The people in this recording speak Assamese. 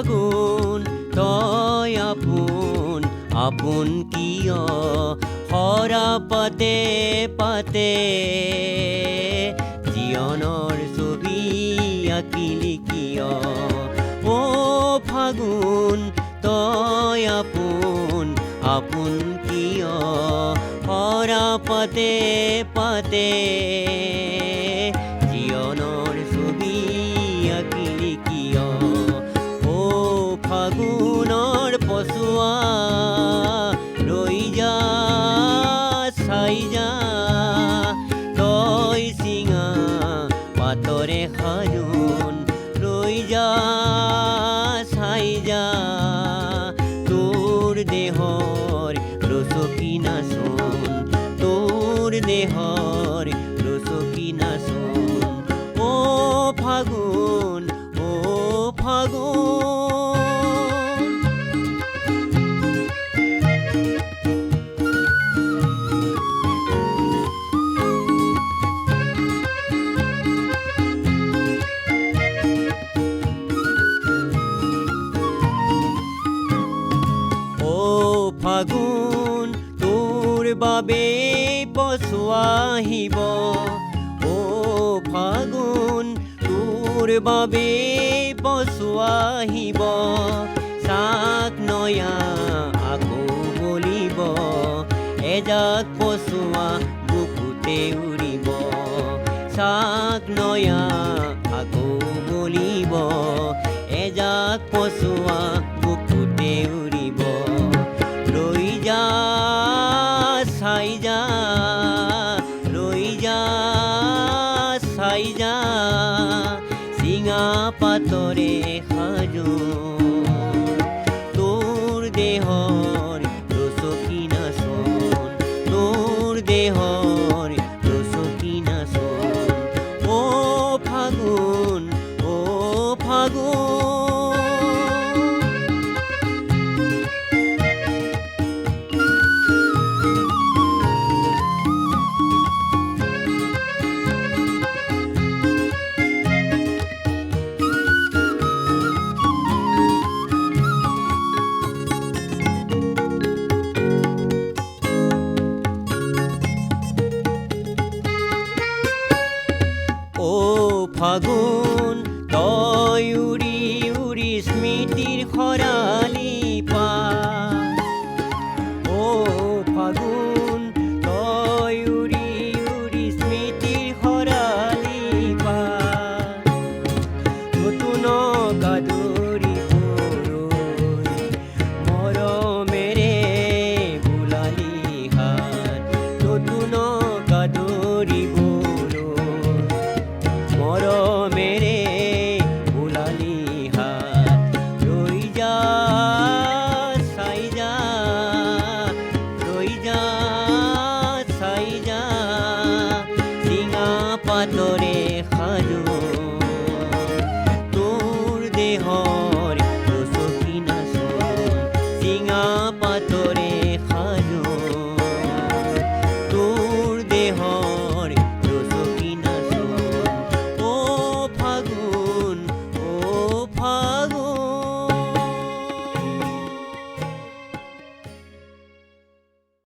ফাগুন তই আপোন আপোন কিয় হৰা পাতে পাতে জীৱনৰ ছবি আঁকিলি কিয় অ ফাগুন তই আপোন আপোন কিয় হৰা পাতে পাতে জীৱনৰ ছবি আঁকিলি কিয় অ ফাগুনৰ পছুৱা ৰৈ যা চাই যা তই চিঙা পাতৰে সাজোন ৰৈ যা চাই যা তোৰ দেহৰ ৰচকি নাচোন তোৰ দেহৰ ৰচকি নাচোন অ ফাগুন অ ফাগুন ফাগুন তোৰ বাবে পছুৱা আহিব অ ফাগুন তোৰ বাবে পছুৱা আহিব চাক নয়া আকৌ বলিব এজাক পছুৱা বুকুতে উৰিব চাক নয়া আকৌ বলিব এজাক পছুৱা বুকুতে উৰিব ৰৈ যা চাই যা ৰৈ যা চাই যা চিঙা পাতৰে সাজোন তোৰ দেহৰ ৰচকি নাচোন তোৰ দেহৰ ৰচকি নাচোন অ ফাগুন অ ফাগুন